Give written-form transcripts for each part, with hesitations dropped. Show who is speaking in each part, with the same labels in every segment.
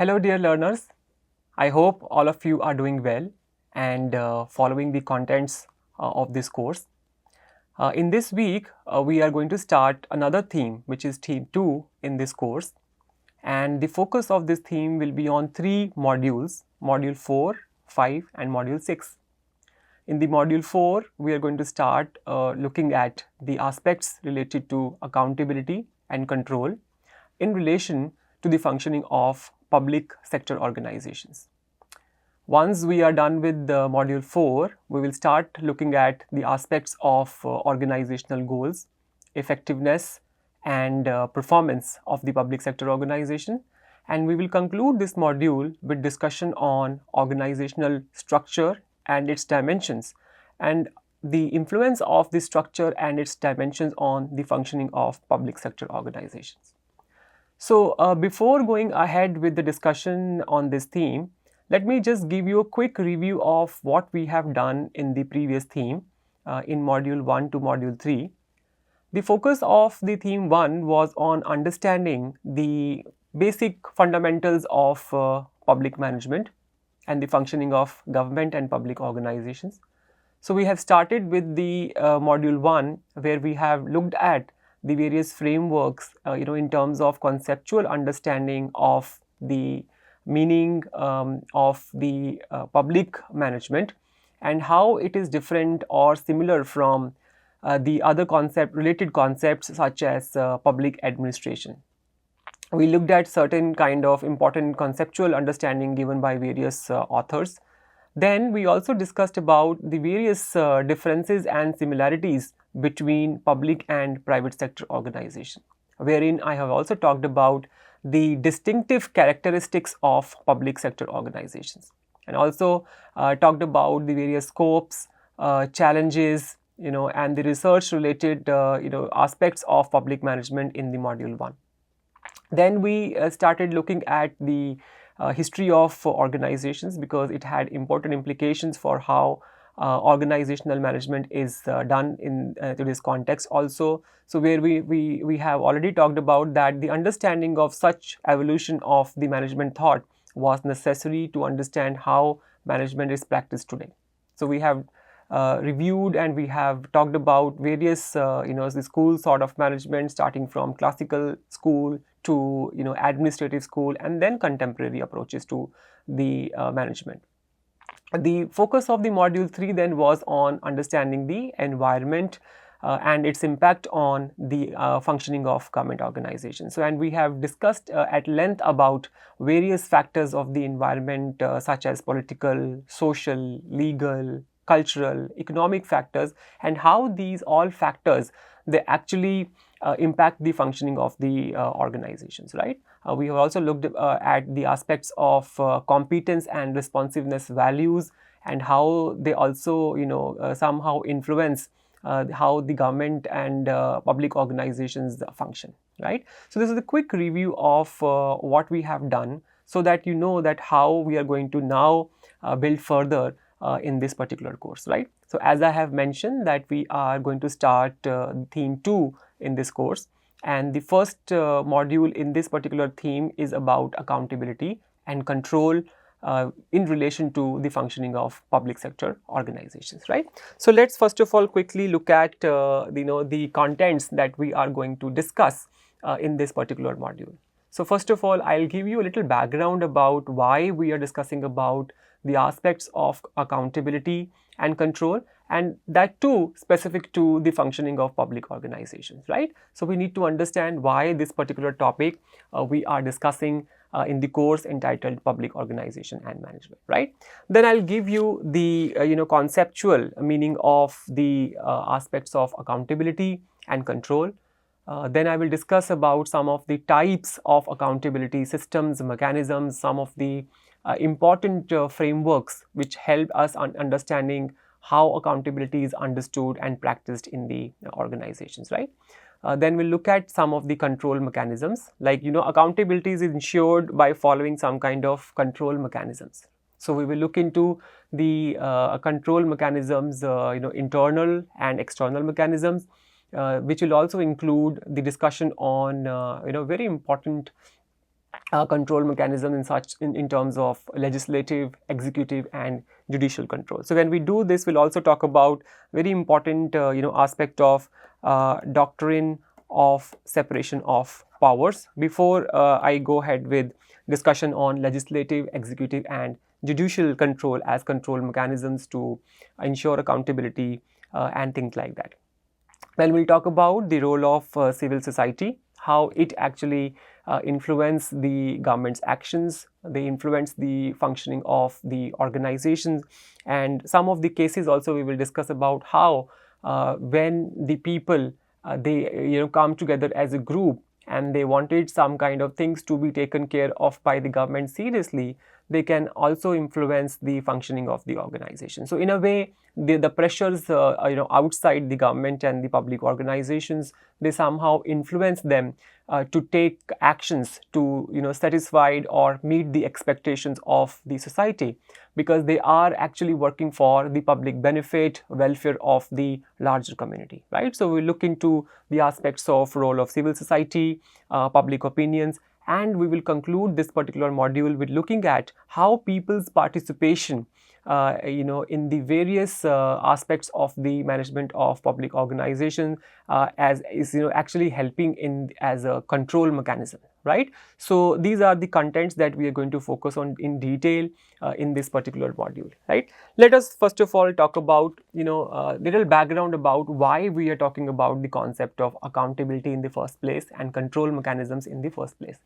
Speaker 1: Hello dear learners, I hope all of you are doing well and following the contents of this course. In this week, we are going to start another theme which is theme 2 in this course, and the focus of this theme will be on 3 modules, module 4, 5 and module 6. In the module 4, we are going to start looking at the aspects related to accountability and control in relation to the functioning of public sector organizations. Once we are done with the module 4, we will start looking at the aspects of organizational goals, effectiveness and performance of the public sector organization, and we will conclude this module with discussion on organizational structure and its dimensions and the influence of the structure and its dimensions on the functioning of public sector organizations. So, before going ahead with the discussion on this theme, let me just give you a quick review of what we have done in the previous theme in module 1 to module 3. The focus of the theme 1 was on understanding the basic fundamentals of public management and the functioning of government and public organizations. So, we have started with the module 1 where we have looked at the various frameworks in terms of conceptual understanding of the meaning of the public management and how it is different or similar from the other related concepts such as public administration. We looked at certain kind of important conceptual understanding given by various authors. Then we also discussed about the various differences and similarities between public and private sector organization, wherein I have also talked about the distinctive characteristics of public sector organizations, and also talked about the various scopes, challenges, and the research related aspects of public management in the module 1. Then we started looking at the history of organizations because it had important implications for how organizational management is done in today's context also. So, where we have already talked about that the understanding of such evolution of the management thought was necessary to understand how management is practiced today. So, we have reviewed and we have talked about various the school sort of management, starting from classical school to administrative school and then contemporary approaches to the management. The focus of the module 3 then was on understanding the environment and its impact on the functioning of government organizations. So, and we have discussed at length about various factors of the environment such as political, social, legal, cultural, economic factors, and how these all factors they actually impact the functioning of the organizations, right? We have also looked at the aspects of competence and responsiveness values and how they also somehow influence how the government and public organizations function, right? So, this is a quick review of what we have done so that you know that how we are going to now build further in this particular course, right? So, as I have mentioned that we are going to start theme 2 in this course, and the first module in this particular theme is about accountability and control in relation to the functioning of public sector organizations, right? So, let's first of all quickly look at the contents that we are going to discuss in this particular module. So, first of all, I'll give you a little background about why we are discussing about the aspects of accountability and control, and that too specific to the functioning of public organizations, right? So, we need to understand why this particular topic we are discussing in the course entitled Public Organization and Management, right? Then I'll give you the conceptual meaning of the aspects of accountability and control. Then I will discuss about some of the types of accountability systems, mechanisms, some of the important frameworks which help us understanding how accountability is understood and practiced in the organizations, right? Then we'll look at some of the control mechanisms, like accountability is ensured by following some kind of control mechanisms. So, we will look into the control mechanisms, internal and external mechanisms, which will also include the discussion on very important control mechanism in terms of legislative, executive, and judicial control. So when we do this, we'll also talk about very important aspect of doctrine of separation of powers. Before I go ahead with discussion on legislative, executive, and judicial control as control mechanisms to ensure accountability and things like that. Then we'll talk about the role of civil society, how it actually influence the government's actions, they influence the functioning of the organizations, and some of the cases also we will discuss about how when the people they come together as a group and they wanted some kind of things to be taken care of by the government seriously, they can also influence the functioning of the organization. So in a way, the pressures outside the government and the public organizations, they somehow influence them to take actions to satisfy or meet the expectations of the society, because they are actually working for the public benefit, welfare of the larger community, right? So we look into the aspects of role of civil society, public opinions, and we will conclude this particular module with looking at how people's participation in the various aspects of the management of public organization as is actually helping in as a control mechanism, right? So these are the contents that we are going to focus on in detail in this particular module, right? Let us first of all talk about little background about why we are talking about the concept of accountability in the first place and control mechanisms in the first place.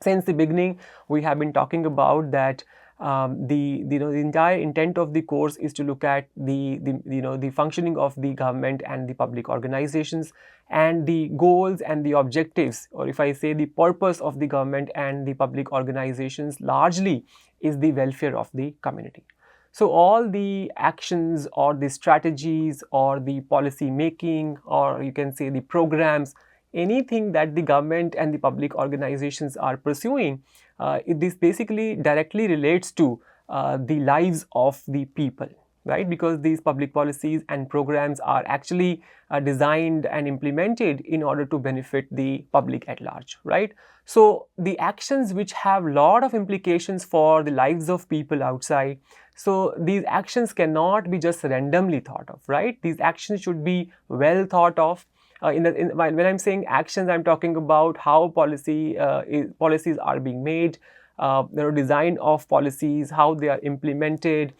Speaker 1: Since the beginning, we have been talking about that the entire intent of the course is to look at the functioning of the government and the public organizations, and the goals and the objectives, or if I say the purpose of the government and the public organizations largely is the welfare of the community. So all the actions or the strategies or the policy making, or you can say the programs, anything that the government and the public organizations are pursuing, this basically directly relates to the lives of the people, right? Because these public policies and programs are actually designed and implemented in order to benefit the public at large, right? So the actions which have a lot of implications for the lives of people outside, so these actions cannot be just randomly thought of, right? These actions should be well thought of. When I'm saying actions, I'm talking about how policies are being made, design of policies, how they are implemented,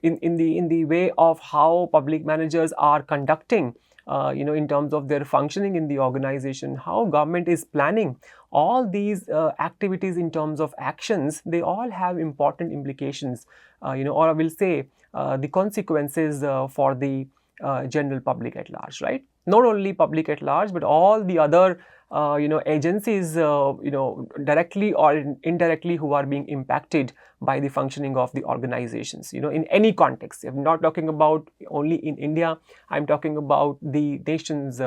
Speaker 1: in the way of how public managers are conducting, in terms of their functioning in the organization, how government is planning. All these activities in terms of actions, they all have important implications, or I will say the consequences for the general public at large, right? Not only public at large, but all the other agencies, directly or indirectly, who are being impacted by the functioning of the organizations, in any context. I'm not talking about only in India, I'm talking about the nations,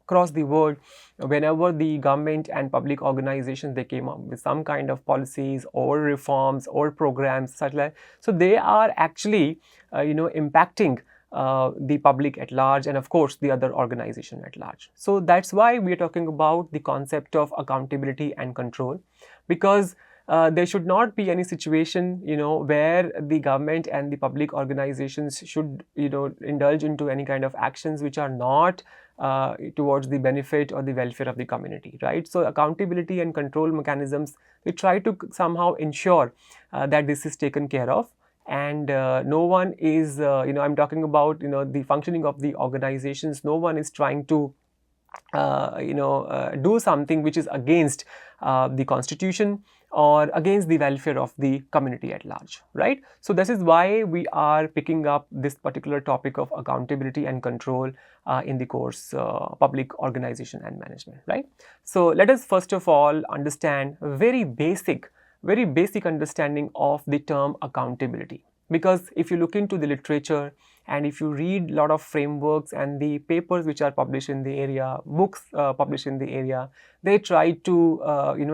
Speaker 1: across the world. Whenever the government and public organizations, they came up with some kind of policies or reforms or programs such like, so they are actually impacting the public at large, and of course the other organization at large. So that's why we are talking about the concept of accountability and control, because there should not be any situation where the government and the public organizations should indulge into any kind of actions which are not towards the benefit or the welfare of the community, right? So accountability and control mechanisms, we try to somehow ensure that this is taken care of, and no one is I'm talking about the functioning of the organizations. No one is trying to do something which is against the constitution or against the welfare of the community at large, right? So this is why we are picking up this particular topic of accountability and control in the course public organization and management, right? So let us first of all understand very basic understanding of the term accountability, because if you look into the literature and if you read a lot of frameworks and the papers which are published in the area, books published in the area, they try to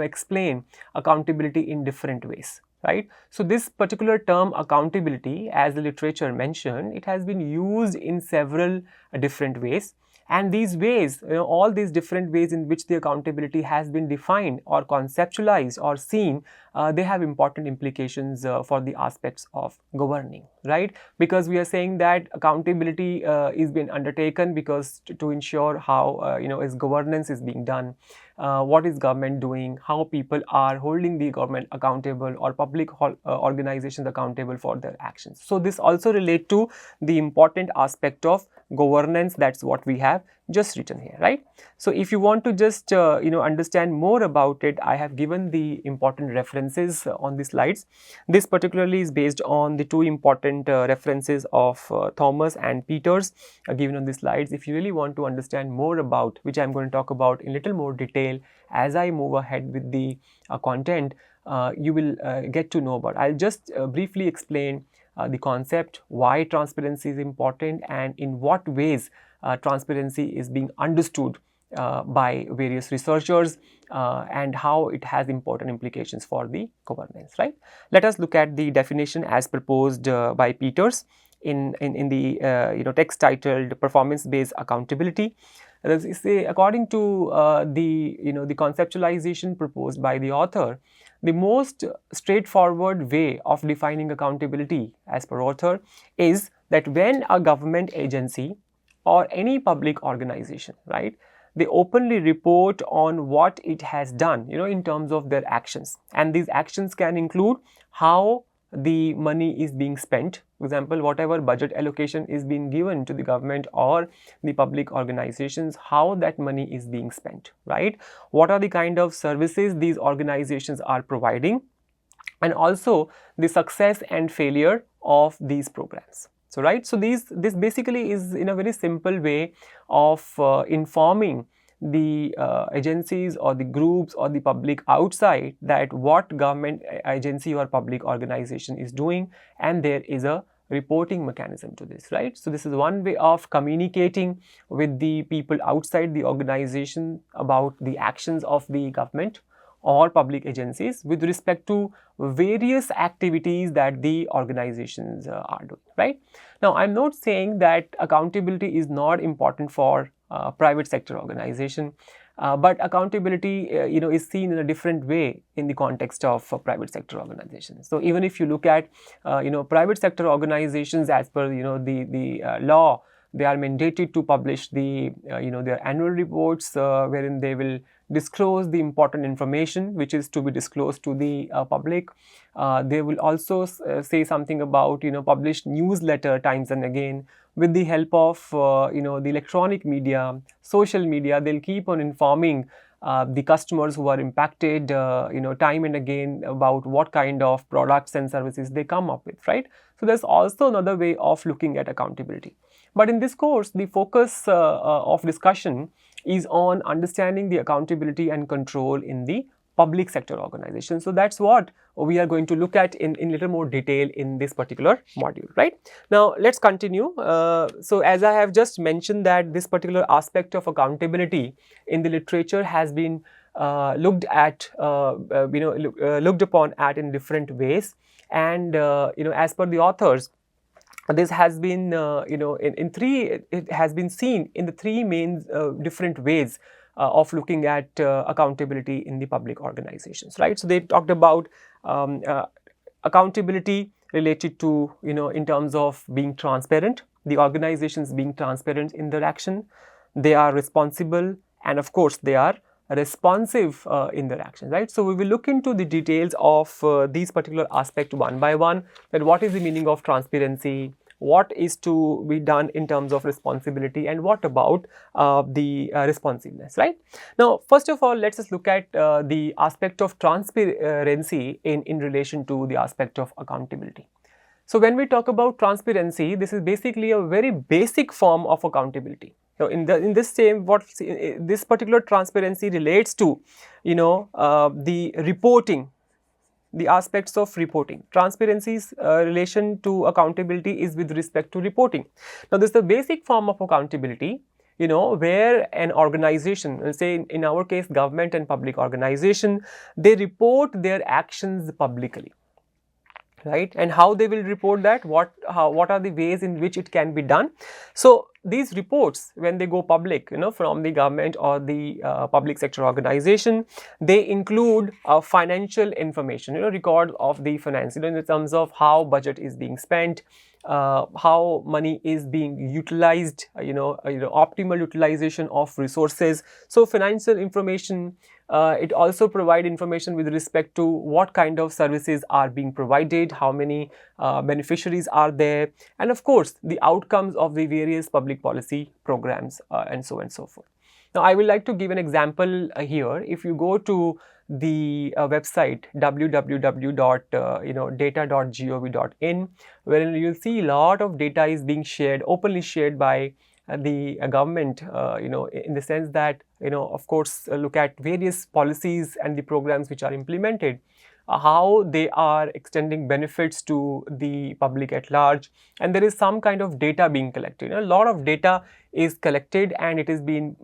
Speaker 1: explain accountability in different ways, right? So this particular term accountability, as the literature mentioned, it has been used in several different ways, And these ways, all these different ways in which the accountability has been defined or conceptualized or seen, they have important implications for the aspects of governing, right? Because we are saying that accountability is being undertaken because to ensure how its governance is being done, what is government doing, how people are holding the government accountable or public organizations accountable for their actions. So this also relate to the important aspect of governance. That's what we have just written here, right? So if you want to just understand more about it, I have given the important references on the slides. This particularly is based on the two important references of Thomas and Peters given on the slides. If you really want to understand more about, which I am going to talk about in little more detail as I move ahead with the content, you will get to know about. I'll just briefly explain the concept, why transparency is important, and in what ways transparency is being understood by various researchers, and how it has important implications for the governance, right? Let us look at the definition as proposed by Peters in the text titled Performance-Based Accountability. According to the conceptualization proposed by the author, the most straightforward way of defining accountability as per author is that when a government agency or any public organization, right, they openly report on what it has done, in terms of their actions. And these actions can include how the money is being spent. For example, whatever budget allocation is being given to the government or the public organizations, how that money is being spent, right? What are the kind of services these organizations are providing, and also the success and failure of these programs. So, right, so this basically is in a very simple way of informing the agencies or the groups or the public outside that what government agency or public organization is doing, and there is a reporting mechanism to this, right? So this is one way of communicating with the people outside the organization about the actions of the government or public agencies with respect to various activities that the organizations are doing, right? Now, I'm not saying that accountability is not important for private sector organization, but accountability is seen in a different way in the context of private sector organizations. So even if you look at private sector organizations, as per the law, they are mandated to publish the their annual reports wherein they will disclose the important information which is to be disclosed to the public. They will also say something about published newsletter times and again. With the help of the electronic media, social media, they'll keep on informing the customers who are impacted time and again about what kind of products and services they come up with, right? So there's also another way of looking at accountability. But in this course, the focus of discussion is on understanding the accountability and control in the public sector organization. So that's what we are going to look at in little more detail in this particular module, right? Now let's continue. So as I have just mentioned that this particular aspect of accountability in the literature has been looked upon at in different ways, and as per the authors, this has been it has been seen in the three main different ways of looking at accountability in the public organizations, right? So they talked about accountability related to in terms of being transparent, the organizations being transparent in their action, they are responsible, and of course they are responsive in their action, right? So we will look into the details of these particular aspects one by one, that what is the meaning of transparency, what is to be done in terms of responsibility, and what about the responsiveness, right? Now, first of all, let's just look at the aspect of transparency in relation to the aspect of accountability. So when we talk about transparency, this is basically a very basic form of accountability. So in this same, what this particular transparency relates to, the reporting, the aspects of reporting. Transparency's relation to accountability is with respect to reporting. Now, this is the basic form of accountability, where an organization, let's say in our case government and public organization, they report their actions publicly, right? And how they will report that, what are the ways in which it can be done. So these reports, when they go public, from the government or the public sector organization, they include financial information, record of the finance, in terms of how budget is being spent, how money is being utilized, optimal utilization of resources. So financial information. It also provide information with respect to what kind of services are being provided, how many beneficiaries are there, and of course the outcomes of the various public policy programs, and so on and so forth. Now I would like to give an example here. If you go to the website www.data.gov.in, wherein you will see a lot of data is being shared, openly shared by the government, in the sense that, of course, look at various policies and the programs which are implemented, how they are extending benefits to the public at large, and there is some kind of data being collected. A lot of data is collected and it is being,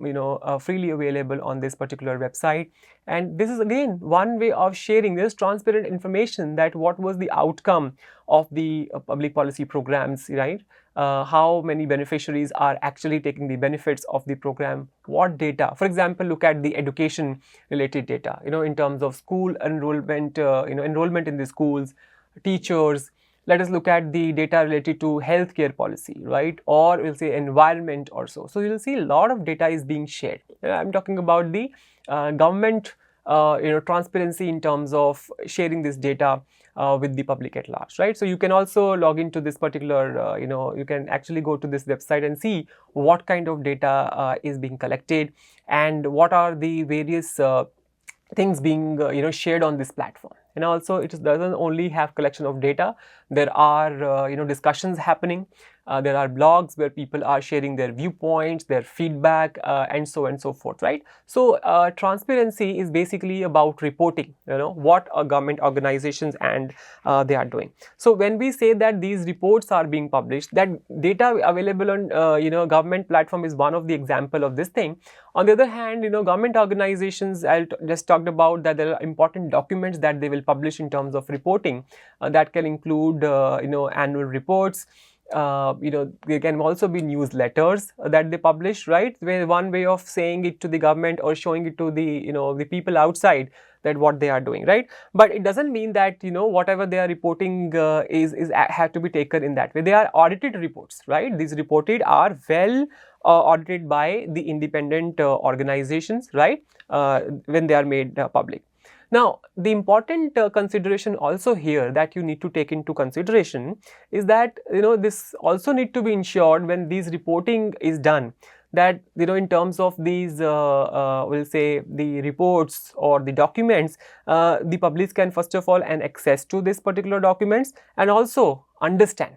Speaker 1: freely available on this particular website. And this is again one way of sharing this transparent information, that what was the outcome of the public policy programs, right? How many beneficiaries are actually taking the benefits of the program, what data. For example, look at the education related data, in terms of school enrollment, enrollment in the schools, teachers. Let us look at the data related to healthcare policy, right? Or we'll say environment or so. So you'll see a lot of data is being shared. I'm talking about the government, transparency in terms of sharing this data with the public at large, right? So you can also log into this particular, you can actually go to this website and see what kind of data is being collected and what are the various things being shared on this platform. And also it doesn't only have collection of data, there are discussions happening, there are blogs where people are sharing their viewpoints, their feedback, and so on and so forth, right? So transparency is basically about reporting, what government organizations and they are doing. So when we say that these reports are being published, that data available on government platform is one of the example of this thing. On the other hand, government organizations, I just talked about that there are important documents that they will publish in terms of reporting, that can include annual reports. There can also be newsletters that they publish, right? Where one way of saying it to the government or showing it to the the people outside that what they are doing, right? But it doesn't mean that whatever they are reporting is have to be taken in that way. They are audited reports, right? These reported are well audited by the independent organizations, right? When they are made public. Now, the important consideration also here that you need to take into consideration is that this also need to be ensured when these reporting is done, that in terms of these we'll say the reports or the documents, the public can first of all and access to this particular documents and also understand.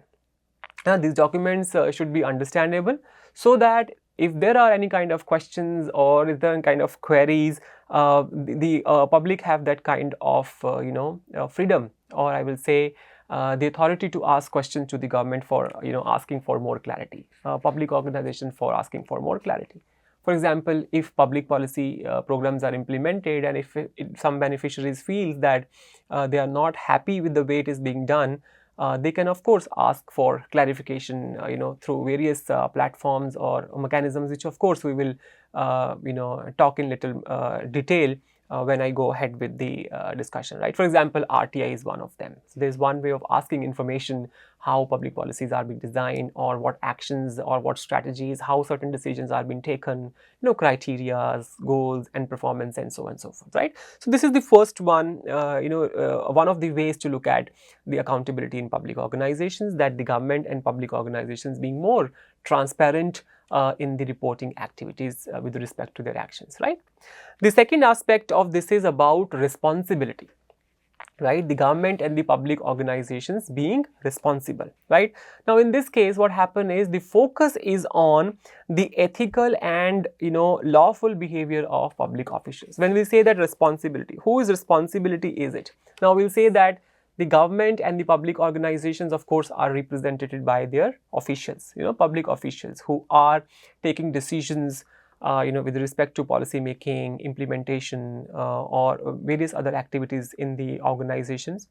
Speaker 1: These documents should be understandable, so that if there are any kind of questions or if there are any kind of queries, the public have that kind of freedom, or I will say the authority to ask questions to the government for asking for more clarity, public organization for asking for more clarity. For example, if public policy programs are implemented and if some beneficiaries feel that they are not happy with the way it is being done, they can of course ask for clarification through various platforms or mechanisms, which of course we will talk in little detail when I go ahead with the discussion, right? For example, RTI is one of them. So there's one way of asking information, how public policies are being designed, or what actions or what strategies, how certain decisions are being taken, criteria, goals and performance, and so on and so forth, right? So this is the first one, one of the ways to look at the accountability in public organizations, that the government and public organizations being more transparent in the reporting activities with respect to their actions, right? The second aspect of this is about responsibility, right? The government and the public organizations being responsible, right? Now in this case, what happened is the focus is on the ethical and lawful behavior of public officials. When we say that responsibility, whose responsibility is it? Now we'll say that the government and the public organizations of course are represented by their officials, public officials who are taking decisions with respect to policy making, implementation, or various other activities in the organizations.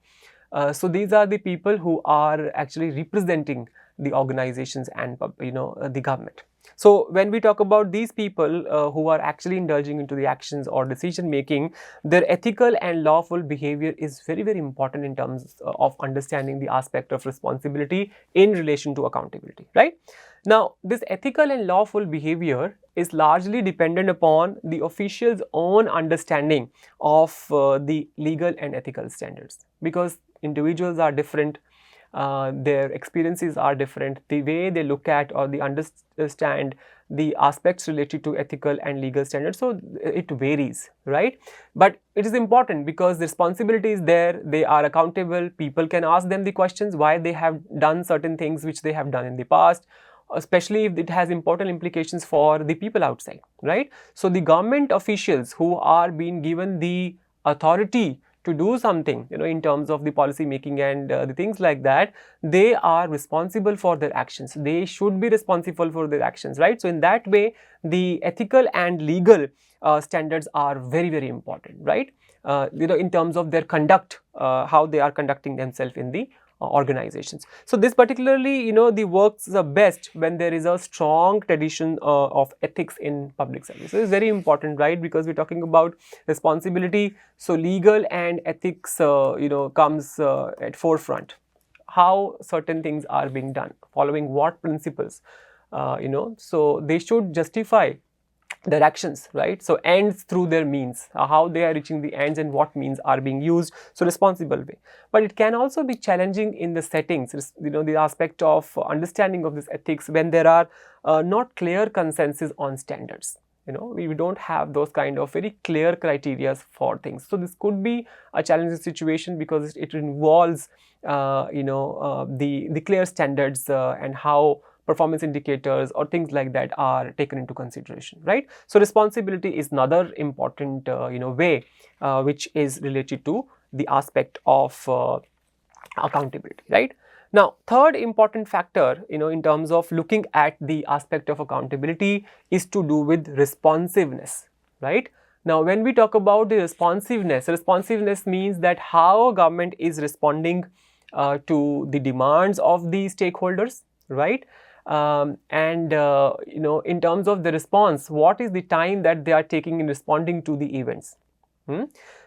Speaker 1: So these are the people who are actually representing the organizations and the government. So when we talk about these people who are actually indulging into the actions or decision making, their ethical and lawful behavior is very, very important in terms of understanding the aspect of responsibility in relation to accountability, right? Now, this ethical and lawful behavior is largely dependent upon the official's own understanding of the legal and ethical standards, because individuals are different, their experiences are different, the way they look at or they understand the aspects related to ethical and legal standards, so it varies, right? But it is important because the responsibility is there, they are accountable, people can ask them the questions why they have done certain things which they have done in the past, especially if it has important implications for the people outside, right? So the government officials who are being given the authority to do something, in terms of the policy making and the things like that, they are responsible for their actions. They should be responsible for their actions, right? So in that way, the ethical and legal standards are very, very important, right? In terms of their conduct, how they are conducting themselves in the organizations. So this particularly, the works the best when there is a strong tradition of ethics in public service. So it's very important, right? Because we're talking about responsibility. So legal and ethics, comes at forefront. How certain things are being done, following what principles, so they should justify their actions, right? So ends through their means, how they are reaching the ends and what means are being used, so responsible way. But it can also be challenging in the settings, the aspect of understanding of this ethics when there are not clear consensus on standards. We don't have those kind of very clear criteria for things. So this could be a challenging situation because it involves the clear standards and how performance indicators or things like that are taken into consideration, right? So responsibility is another important way which is related to the aspect of accountability, right? Now, third important factor, in terms of looking at the aspect of accountability is to do with responsiveness, right? Now, when we talk about the responsiveness means that how government is responding to the demands of the stakeholders, right? And in terms of the response, what is the time that they are taking in responding to the events?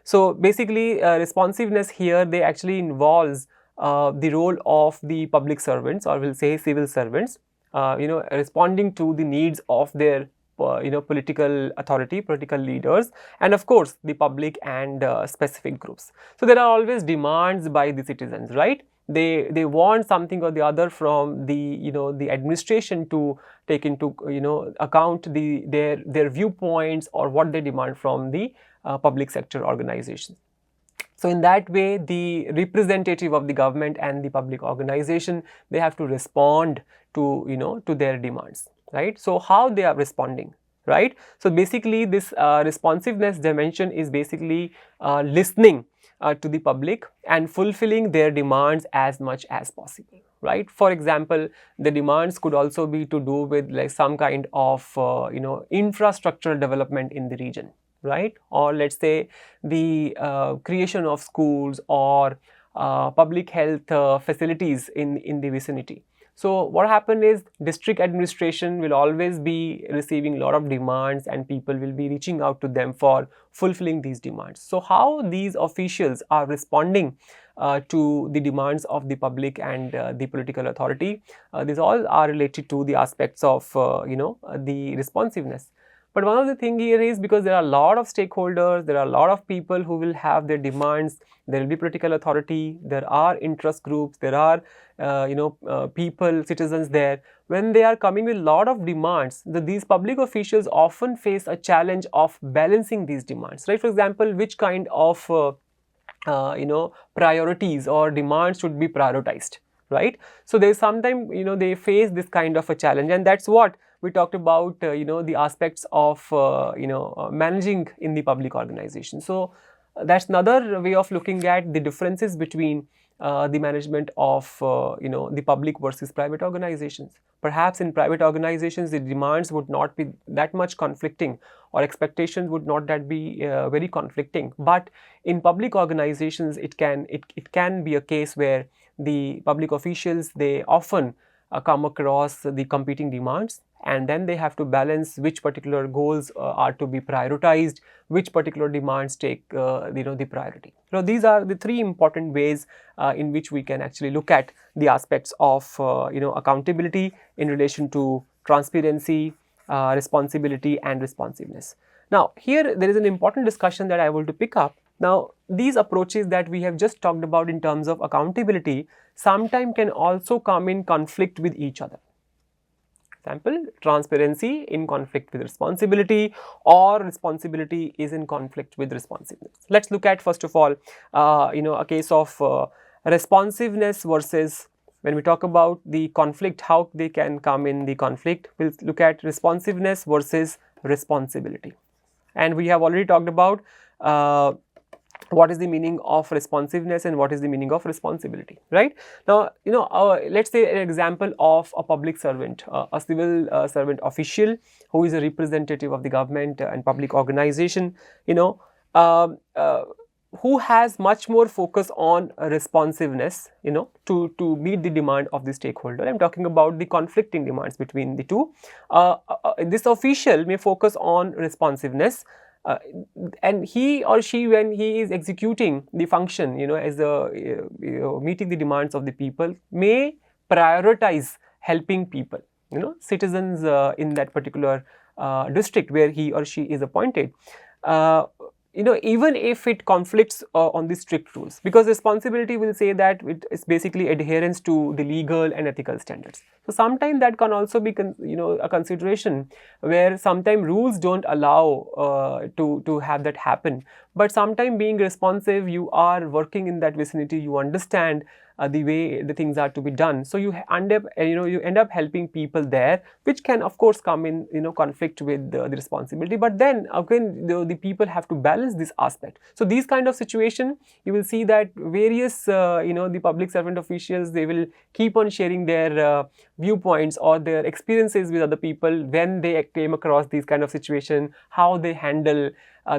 Speaker 1: So basically, responsiveness here, they actually involves the role of the public servants, or we'll say civil servants, responding to the needs of their political authority, political leaders, and of course the public and specific groups. So there are always demands by the citizens, right? They want something or the other from the the administration to take into account their viewpoints or what they demand from the public sector organizations. So in that way, the representative of the government and the public organization, they have to respond to to their demands, right? So how they are responding, right? So basically this responsiveness dimension is basically listening to the public and fulfilling their demands as much as possible, right? For example, the demands could also be to do with like some kind of infrastructural development in the region, right? Or let's say the creation of schools or public health facilities in the vicinity. So what happened is district administration will always be receiving a lot of demands and people will be reaching out to them for fulfilling these demands. So how these officials are responding to the demands of the public and the political authority, these all are related to the aspects of the responsiveness. But one of the thing here is because there are a lot of stakeholders, there are a lot of people who will have their demands, there will be political authority, there are interest groups, there are people, citizens there. When they are coming with a lot of demands, these public officials often face a challenge of balancing these demands, right? For example, which kind of priorities or demands should be prioritized, right? So there's sometimes they face this kind of a challenge, and that's what we talked about the aspects of managing in the public organization. So That's another way of looking at the differences between the management of the public versus private organizations. Perhaps in private organizations the demands would not be that much conflicting, or expectations would not that be very conflicting, but in public organizations it can be a case where the public officials, they often come across the competing demands, and then they have to balance which particular goals are to be prioritized, which particular demands take the priority. These are the three important ways in which we can actually look at the aspects of accountability in relation to transparency, responsibility and responsiveness. Now here there is an important discussion that I want to pick up. Now these approaches that we have just talked about in terms of accountability sometimes can also come in conflict with each other. Example, transparency in conflict with responsibility, or responsibility is in conflict with responsiveness. Let's look at first of all a case of responsiveness versus, when we talk about the conflict, how they can come in the conflict. We'll look at responsiveness versus responsibility, and we have already talked about what is the meaning of responsiveness and what is the meaning of responsibility, right? Now, let's say an example of a public servant, a civil servant official who is a representative of the government and public organization, who has much more focus on responsiveness, to meet the demand of the stakeholder. I'm talking about the conflicting demands between the two. This official may focus on responsiveness, and he or she, when he is executing the function, as a meeting the demands of the people, may prioritize helping people, citizens in that particular district where he or she is appointed. Even if it conflicts on the strict rules, because responsibility will say that it is basically adherence to the legal and ethical standards. So sometimes that can also be a consideration, where sometimes rules don't allow to have that happen, but sometimes being responsive, you are working in that vicinity, you understand the way the things are to be done, so you end up helping people there, which can of course come in conflict with the responsibility. But then again the people have to balance this aspect. So these kind of situation, you will see that various the public servant officials, they will keep on sharing their viewpoints or their experiences with other people when they came across these kind of situation, how they handle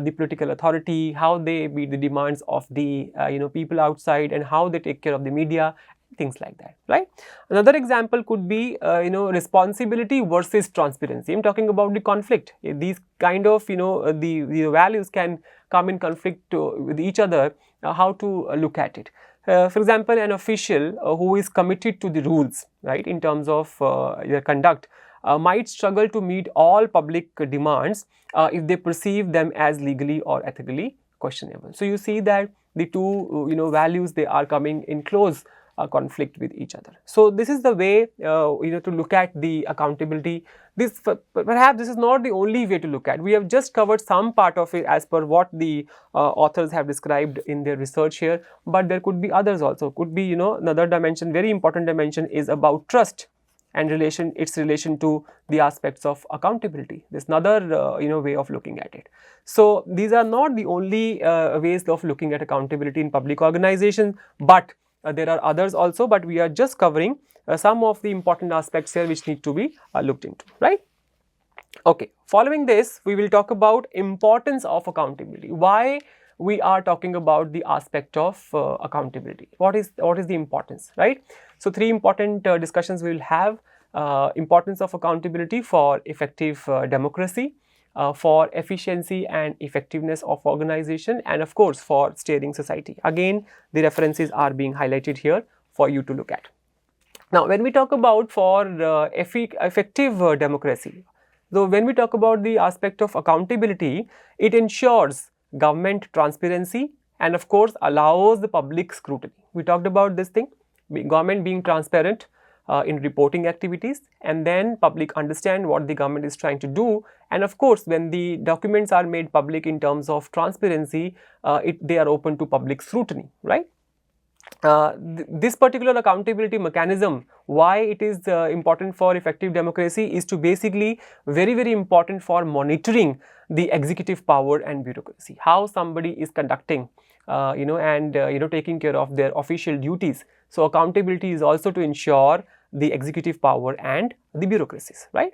Speaker 1: the political authority, how they meet the demands of the people outside, and how they take care of the media, things like that, right? Another example could be responsibility versus transparency. I'm talking about the conflict. These kind of the values can come in conflict with each other. How to look at it? For example, an official who is committed to the rules, right, in terms of their conduct, might struggle to meet all public demands if they perceive them as legally or ethically questionable. So you see that the two values, they are coming in close conflict with each other. So this is the way to look at the accountability. This perhaps this is not the only way to look at. We have just covered some part of it as per what the authors have described in their research here, but there could be others also. Could be another dimension, very important dimension, is about trust and its relation to the aspects of accountability. There's another way of looking at it. So these are not the only ways of looking at accountability in public organizations, but there are others also, but we are just covering some of the important aspects here which need to be looked into, right? Okay, following this we will talk about importance of accountability. Why we are talking about the aspect of accountability? What is the importance, right? So three important discussions we will have. Importance of accountability for effective democracy, for efficiency and effectiveness of organization, and of course for steering society. Again, the references are being highlighted here for you to look at. Now when we talk about for effective democracy, so when we talk about the aspect of accountability, it ensures government transparency and of course allows the public scrutiny. We talked about this thing, government being transparent in reporting activities, and then public understand what the government is trying to do, and of course when the documents are made public in terms of transparency, they are open to public scrutiny, right? This particular accountability mechanism, why it is important for effective democracy, is to basically very important for monitoring the executive power and bureaucracy, how somebody is conducting and taking care of their official duties. So accountability is also to ensure the executive power and the bureaucracies, right?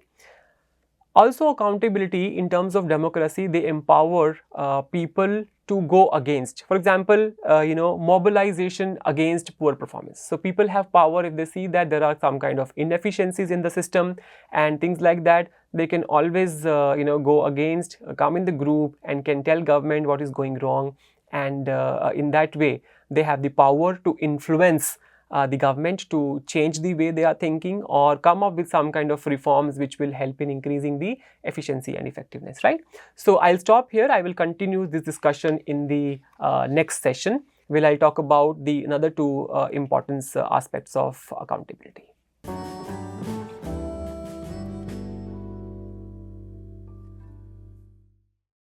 Speaker 1: Also, accountability in terms of democracy, they empower people to go against, for example, mobilization against poor performance. So people have power if they see that there are some kind of inefficiencies in the system and things like that. They can always go against, come in the group and can tell government what is going wrong, and in that way they have the power to influence the government to change the way they are thinking or come up with some kind of reforms which will help in increasing the efficiency and effectiveness, right? So I'll stop here. I will continue this discussion in the next session, where I'll talk about the another two important aspects of accountability.